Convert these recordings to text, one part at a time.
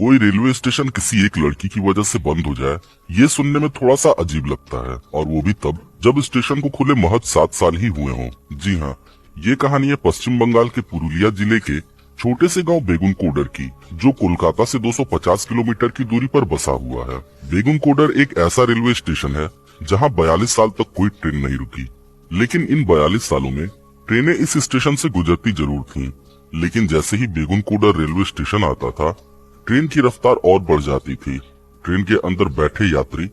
कोई railway station किसी एक लड़की की वजह से बंद हो जाए, ये सुनने में थोड़ा सा अजीब लगता है, और वो भी तब जब स्टेशन को खुले महज 7 साल ही हुए हों। जी हाँ, ये कहानी है पश्चिम बंगाल के पुरुलिया जिले के छोटे से गांव बेगुनकोडर की, जो कोलकाता से 250 किलोमीटर की दूरी पर बसा हुआ है। बेगुनकोडर एक ऐसा रेलवे स्टेशन है जहां 42 साल तक कोई ट्रेन नहीं रुकी। लेकिन इन 42 सालों में ट्रेनें इस स्टेशन से गुजरती जरूर थीं, लेकिन जैसे ही बेगुनकोडर रेलवे स्टेशन आता था, ट्रेन की रफ्तार और बढ़ जाती थी। ट्रेन के अंदर बैठे यात्री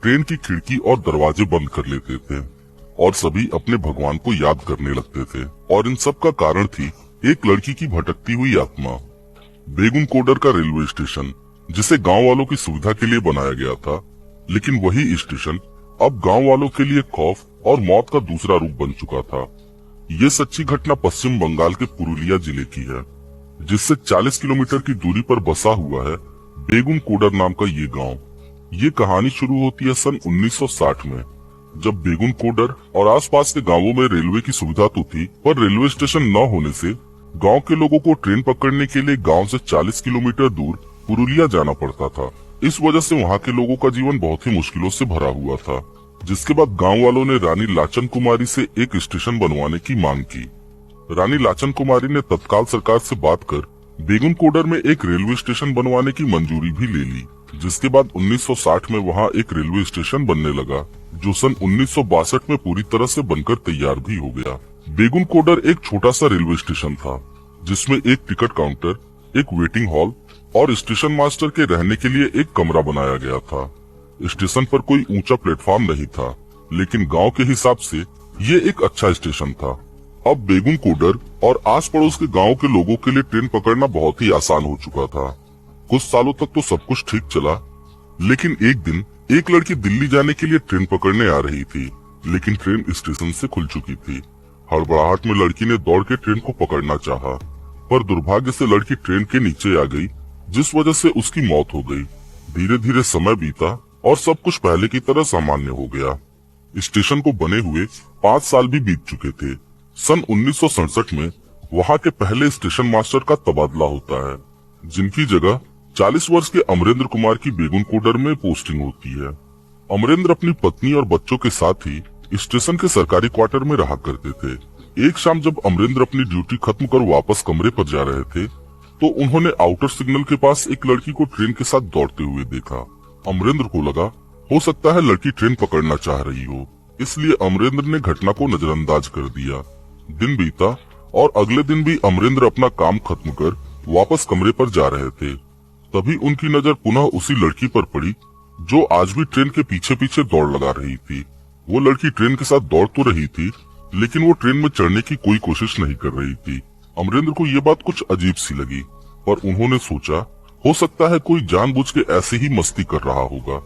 ट्रेन की खिड़की और दरवाजे बंद कर लेते थे और सभी अपने भगवान को याद करने लगते थे। और इन सब का कारण थी एक लड़की की भटकती हुई आत्मा। बेगुनकोडर का रेलवे स्टेशन, जिसे गांव वालों की सुविधा के लिए बनाया गया था, लेकिन वही स्टेशन अब गांव वालों के लिए खौफ और मौत का दूसरा रूप बन चुका था। ये सच्ची घटना पश्चिम बंगाल के पुरुलिया जिले की है, जिससे 40 किलोमीटर की दूरी पर बसा हुआ है बेगुनकोडर नाम का ये गांव। ये कहानी शुरू होती है सन 1960 में, जब बेगुनकोडर और आसपास के गांवों में रेलवे की सुविधा तो थी, पर रेलवे स्टेशन न होने से गांव के लोगों को ट्रेन पकड़ने के लिए गांव से 40 किलोमीटर दूर पुरुलिया जाना पड़ता था। इस वजह से वहाँ के लोगों का जीवन बहुत ही मुश्किलों से भरा हुआ था, जिसके बाद गांव वालों ने रानी लाचन कुमारी से एक स्टेशन बनवाने की मांग की। रानी लाचन कुमारी ने तत्काल सरकार से बात कर बेगुनकोडर में एक रेलवे स्टेशन बनवाने की मंजूरी भी ले ली, जिसके बाद 1960 में वहाँ एक रेलवे स्टेशन बनने लगा, जो सन 1962 में पूरी तरह से बनकर तैयार भी हो गया। बेगुनकोडर एक छोटा सा रेलवे स्टेशन था, जिसमें एक टिकट काउंटर, एक वेटिंग हॉल और स्टेशन मास्टर के रहने के लिए एक कमरा बनाया गया था। स्टेशन पर कोई ऊंचा प्लेटफॉर्म नहीं था, लेकिन गांव के हिसाब से ये एक अच्छा स्टेशन था। अब बेगुनकोडर और आस पड़ोस के गांव के लोगों के लिए ट्रेन पकड़ना बहुत ही आसान हो चुका था। कुछ सालों तक तो सब कुछ ठीक चला, लेकिन एक दिन एक लड़की दिल्ली जाने के लिए ट्रेन पकड़ने आ रही थी, लेकिन ट्रेन स्टेशन से खुल चुकी थी। हड़बड़ाहट में लड़की ने दौड़ के ट्रेन को पकड़ना चाहा, पर दुर्भाग्य से लड़की ट्रेन के नीचे आ गई, जिस वजह से उसकी मौत हो गई। धीरे धीरे समय बीता और सब कुछ पहले की तरह सामान्य हो गया। स्टेशन को बने हुए 5 साल भी बीत चुके थे। सन 1967 में वहाँ के पहले स्टेशन मास्टर का तबादला होता है, जिनकी जगह 40 वर्ष के अमरेंद्र कुमार की बेगुनकोडर में पोस्टिंग होती है। अमरेंद्र अपनी पत्नी और बच्चों के साथ ही स्टेशन के सरकारी क्वार्टर में रहा करते थे। एक शाम जब अमरेंद्र अपनी ड्यूटी खत्म कर वापस कमरे पर जा रहे थे, तो उन्होंने आउटर सिग्नल के पास एक लड़की को ट्रेन के साथ दौड़ते हुए देखा। अमरेंद्र को लगा हो सकता है लड़की ट्रेन पकड़ना चाह रही हो, इसलिए अमरेंद्र ने घटना को नजरअंदाज कर दिया। दिन बीता और अगले दिन भी अमरेंद्र अपना काम खत्म कर वापस कमरे पर जा रहे थे। तभी उनकी नजर पुनः उसी लड़की पर पड़ी, जो आज भी ट्रेन के पीछे पीछे दौड़ लगा रही थी। वो लड़की ट्रेन के साथ दौड़ तो रही थी, लेकिन वो ट्रेन में चढ़ने की कोई कोशिश नहीं कर रही थी। अमरेंद्र को ये बात कुछ अजीब सी लगी, पर उन्होंने सोचा हो सकता है कोई जानबूझ के ऐसे ही मस्ती कर रहा होगा,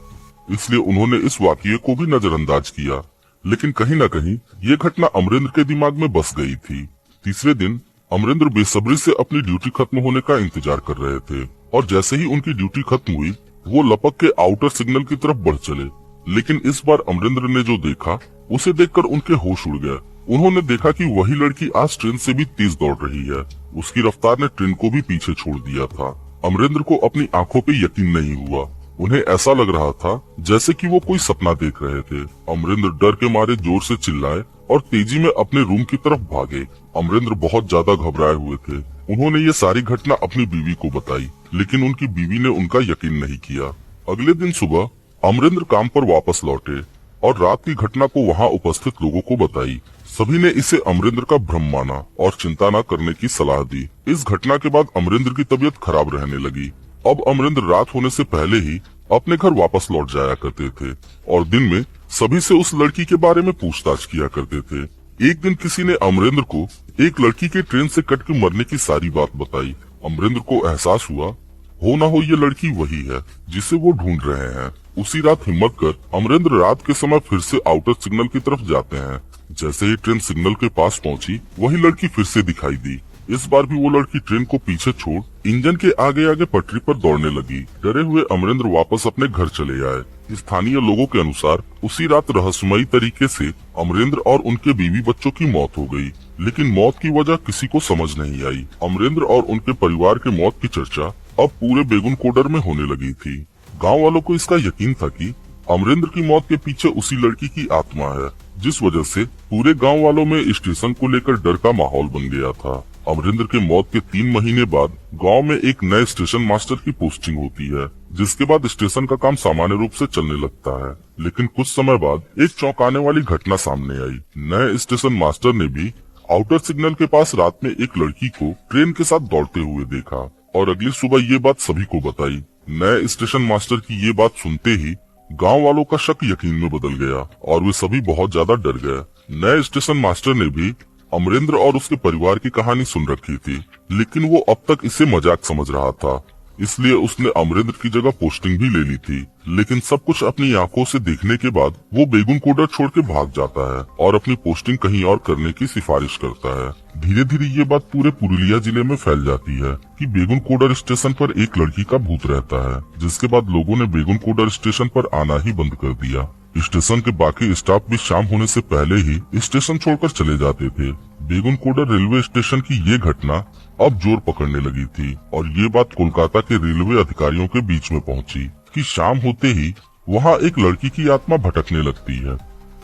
इसलिए उन्होंने इस वाकये को भी नजरअंदाज किया। लेकिन कहीं न कहीं ये घटना अमरेंद्र के दिमाग में बस गई थी। तीसरे दिन अमरेंद्र बेसब्री से अपनी ड्यूटी खत्म होने का इंतजार कर रहे थे, और जैसे ही उनकी ड्यूटी खत्म हुई, वो लपक के आउटर सिग्नल की तरफ बढ़ चले। लेकिन इस बार अमरेंद्र ने जो देखा, उसे देखकर उनके होश उड़ गए। उन्होंने देखा कि वही लड़की आज ट्रेन से भी तेज दौड़ रही है। उसकी रफ्तार ने ट्रेन को भी पीछे छोड़ दिया था। अमरेंद्र को अपनी आंखों पे यकीन नहीं हुआ। उन्हें ऐसा लग रहा था जैसे कि वो कोई सपना देख रहे थे। अमरेंद्र डर के मारे जोर से चिल्लाए और तेजी में अपने रूम की तरफ भागे। अमरेंद्र बहुत ज्यादा घबराए हुए थे। उन्होंने ये सारी घटना अपनी बीवी को बताई, लेकिन उनकी बीवी ने उनका यकीन नहीं किया। अगले दिन सुबह अमरेंद्र काम पर वापस लौटे और रात की घटना को वहाँ उपस्थित लोगों को बताई। सभी ने इसे अमरेंद्र का भ्रम माना और चिंता न करने की सलाह दी। इस घटना के बाद अमरेंद्र की तबीयत खराब रहने लगी। अब अमरेंद्र रात होने से पहले ही अपने घर वापस लौट जाया करते थे और दिन में सभी से उस लड़की के बारे में पूछताछ किया करते थे। एक दिन किसी ने अमरेंद्र को एक लड़की के ट्रेन से कट के मरने की सारी बात बताई। अमरेंद्र को एहसास हुआ हो ना हो ये लड़की वही है जिसे वो ढूंढ रहे हैं। उसी रात हिम्मत कर अमरेंद्र रात के समय फिर से आउटर सिग्नल की तरफ जाते हैं। जैसे ही ट्रेन सिग्नल के पास पहुंची, वही लड़की फिर से दिखाई दी। इस बार भी वो लड़की ट्रेन को पीछे छोड़ इंजन के आगे आगे पटरी पर दौड़ने लगी। डरे हुए अमरेंद्र वापस अपने घर चले आए। स्थानीय लोगों के अनुसार उसी रात रहस्यमयी तरीके से अमरेंद्र और उनके बीवी बच्चों की मौत हो गई, लेकिन मौत की वजह किसी को समझ नहीं आई। अमरेंद्र और उनके परिवार के मौत की चर्चा अब पूरे बेगुन कोडर में होने लगी थी। गांव वालों को इसका यकीन था कि अमरेंद्र की मौत के पीछे उसी लड़की की आत्मा है, जिस वजह से पूरे गांव वालों में स्टेशन को लेकर डर का माहौल बन गया था। अमरेंद्र के मौत के 3 महीने बाद गांव में एक नए स्टेशन मास्टर की पोस्टिंग होती है, जिसके बाद स्टेशन का काम सामान्य रूप से चलने लगता है। लेकिन कुछ समय बाद एक चौंकाने वाली घटना सामने आई। नए स्टेशन मास्टर ने भी आउटर सिग्नल के पास रात में एक लड़की को ट्रेन के साथ दौड़ते हुए देखा और अगली सुबह ये बात सभी को बताई। नए स्टेशन मास्टर की ये बात सुनते ही गांव वालों का शक यकीन में बदल गया और वे सभी बहुत ज्यादा डर गए। नए स्टेशन मास्टर ने भी अमरेंद्र और उसके परिवार की कहानी सुन रखी थी, लेकिन वो अब तक इसे मजाक समझ रहा था, इसलिए उसने अमरेंद्र की जगह पोस्टिंग भी ले ली थी। लेकिन सब कुछ अपनी आंखों से देखने के बाद वो बेगुन कोडर छोड़ के भाग जाता है और अपनी पोस्टिंग कहीं और करने की सिफारिश करता है। धीरे धीरे ये बात पूरे पुरुलिया जिले में फैल जाती है कि बेगुन कोडर स्टेशन पर एक लड़की का भूत रहता है, जिसके बाद लोगों ने बेगुन कोडर स्टेशन पर आना ही बंद कर दिया। स्टेशन के बाकी स्टाफ भी शाम होने से पहले ही स्टेशन छोड़कर चले जाते थे। बेगुन कोडर रेलवे स्टेशन की ये घटना अब जोर पकड़ने लगी थी और ये बात कोलकाता के रेलवे अधिकारियों के बीच में पहुंची कि शाम होते ही वहां एक लड़की की आत्मा भटकने लगती है,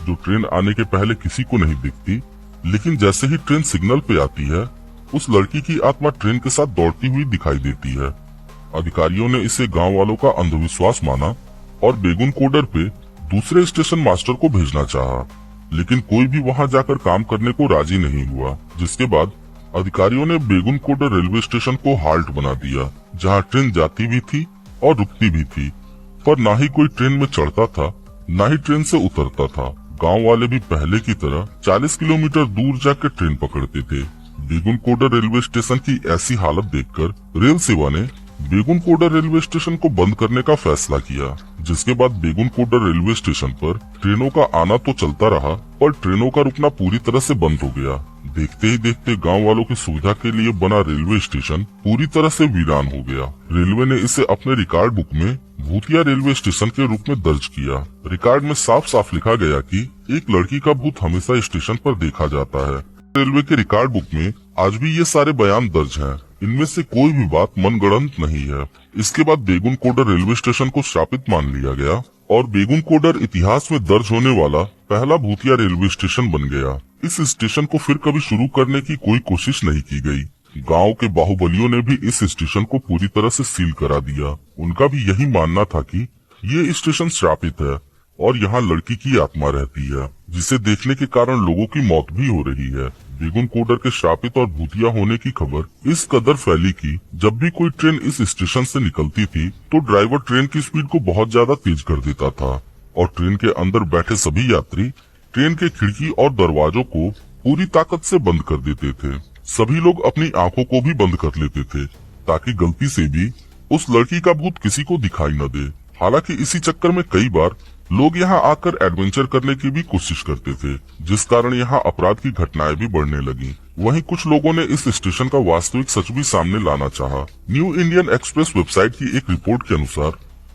जो ट्रेन आने के पहले किसी को नहीं दिखती, लेकिन जैसे ही ट्रेन सिग्नल पे आती है उस लड़की की आत्मा ट्रेन के साथ दौड़ती हुई दिखाई देती है। अधिकारियों ने इसे गाँव वालों का अंधविश्वास माना और बेगुन कोडर पे दूसरे स्टेशन मास्टर को भेजना चाहा, लेकिन कोई भी वहां जाकर काम करने को राजी नहीं हुआ। जिसके बाद अधिकारियों ने बेगुन कोडर रेलवे स्टेशन को हाल्ट बना दिया, जहां ट्रेन जाती भी थी और रुकती भी थी, पर ना ही कोई ट्रेन में चढ़ता था ना ही ट्रेन से उतरता था। गांव वाले भी पहले की तरह 40 किलोमीटर दूर जाकर ट्रेन पकड़ते थे। बेगुन कोडर रेलवे स्टेशन की ऐसी हालत देखकर रेल सेवा ने बेगुन कोडर रेलवे स्टेशन को बंद करने का फैसला किया, जिसके बाद बेगुन कोडर रेलवे स्टेशन पर ट्रेनों का आना तो चलता रहा, पर ट्रेनों का रुकना पूरी तरह से बंद हो गया। देखते ही देखते गांव वालों की सुविधा के लिए बना रेलवे स्टेशन पूरी तरह से वीरान हो गया। रेलवे ने इसे अपने रिकॉर्ड बुक में भूतिया रेलवे स्टेशन के रूप में दर्ज किया। रिकॉर्ड में साफ साफ लिखा गया कि एक लड़की का भूत हमेशा स्टेशन पर देखा जाता है। रेलवे के रिकॉर्ड बुक में आज भी ये सारे बयान दर्ज हैं। इनमें से कोई भी बात मनगढ़ंत नहीं है। इसके बाद बेगुन कोडर रेलवे स्टेशन को शापित मान लिया गया और बेगुन कोडर इतिहास में दर्ज होने वाला पहला भूतिया रेलवे स्टेशन बन गया। इस स्टेशन को फिर कभी शुरू करने की कोई कोशिश नहीं की गई। गांव के बाहुबलियों ने भी इस स्टेशन को पूरी तरह से सील करा दिया। उनका भी यही मानना था कि ये स्टेशन श्रापित है और यहाँ लड़की की आत्मा रहती है, जिसे देखने के कारण लोगों की मौत भी हो रही है। बेगुन कोडर के श्रापित और भूतिया होने की खबर इस कदर फैली कि जब भी कोई ट्रेन इस स्टेशन से निकलती थी तो ड्राइवर ट्रेन की स्पीड को बहुत ज्यादा तेज कर देता था और ट्रेन के अंदर बैठे सभी यात्री ट्रेन के खिड़की और दरवाजों को पूरी ताकत से बंद कर देते थे। सभी लोग अपनी आंखों को भी बंद कर लेते थे ताकि गलती से भी उस लड़की का भूत किसी को दिखाई न दे। हालांकि इसी चक्कर में कई बार लोग यहाँ आकर एडवेंचर करने की भी कोशिश करते थे, जिस कारण यहाँ अपराध की घटनाएं भी बढ़ने लगी। वहीं कुछ लोगों ने इस स्टेशन का वास्तविक सच भी सामने लाना चाहा। न्यू इंडियन एक्सप्रेस वेबसाइट की एक रिपोर्ट के अनुसार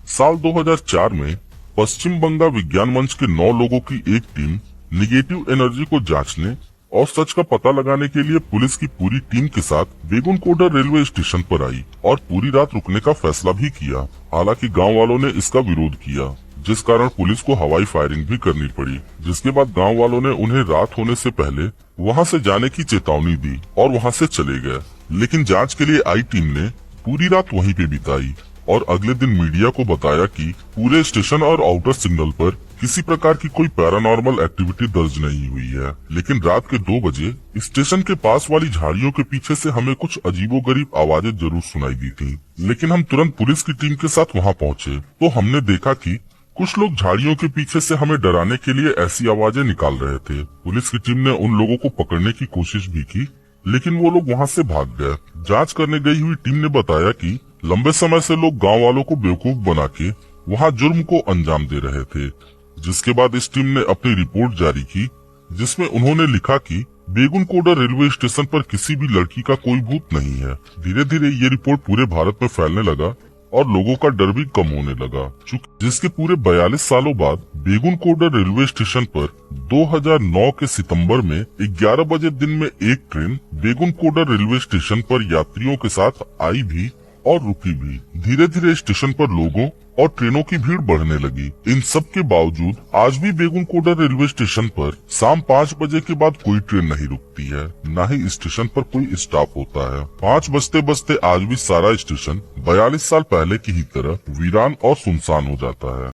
साल 2004 में पश्चिम बंगाल विज्ञान मंच के 9 लोगों की एक टीम निगेटिव एनर्जी को जांचने और सच का पता लगाने के लिए पुलिस की पूरी टीम के साथ बेगुन कोडर रेलवे स्टेशन पर आई और पूरी रात रुकने का फैसला भी किया। हालांकि गांव वालों ने इसका विरोध किया, जिस कारण पुलिस को हवाई फायरिंग भी करनी पड़ी। जिसके बाद गांव वालों ने उन्हें रात होने से पहले वहां से जाने की चेतावनी दी और वहां से चले गए। लेकिन जांच के लिए आई टीम ने पूरी रात वहीं पे बिताई और अगले दिन मीडिया को बताया कि पूरे स्टेशन और आउटर सिग्नल पर किसी प्रकार की कोई पैरानॉर्मल एक्टिविटी दर्ज नहीं हुई है। लेकिन रात के 2 बजे स्टेशन के पास वाली झाड़ियों के पीछे से हमें कुछ अजीबोगरीब आवाजें जरूर सुनाई दी थी। लेकिन हम तुरंत पुलिस की टीम के साथ वहां पहुंचे तो हमने देखा कि कुछ लोग झाड़ियों के पीछे से हमें डराने के लिए ऐसी आवाजें निकाल रहे थे। पुलिस की टीम ने उन लोगों को पकड़ने की कोशिश भी की, लेकिन वो लोग वहां से भाग गए। जांच करने गई हुई टीम ने बताया कि लंबे समय से लोग गांव वालों को बेवकूफ बना के वहां जुर्म को अंजाम दे रहे थे। जिसके बाद इस टीम ने अपनी रिपोर्ट जारी की, जिसमें उन्होंने लिखा कि बेगुन कोडर रेलवे स्टेशन पर किसी भी लड़की का कोई भूत नहीं है। धीरे धीरे ये रिपोर्ट पूरे भारत में फैलने लगा और लोगों का डर भी कम होने लगा। जिसके पूरे 42 सालों बाद बेगुन कोडर रेलवे स्टेशन पर 2009 के सितंबर में 11 बजे दिन में एक ट्रेन बेगुन कोडर रेलवे स्टेशन पर यात्रियों के साथ आई भी और रुकी भी। धीरे धीरे स्टेशन पर लोगों और ट्रेनों की भीड़ बढ़ने लगी। इन सब के बावजूद आज भी बेगुनकोडा रेलवे स्टेशन पर शाम 5 बजे के बाद कोई ट्रेन नहीं रुकती है, न ही स्टेशन पर कोई स्टाफ होता है। 5 बजते बजते आज भी सारा स्टेशन 42 साल पहले की ही तरह वीरान और सुनसान हो जाता है।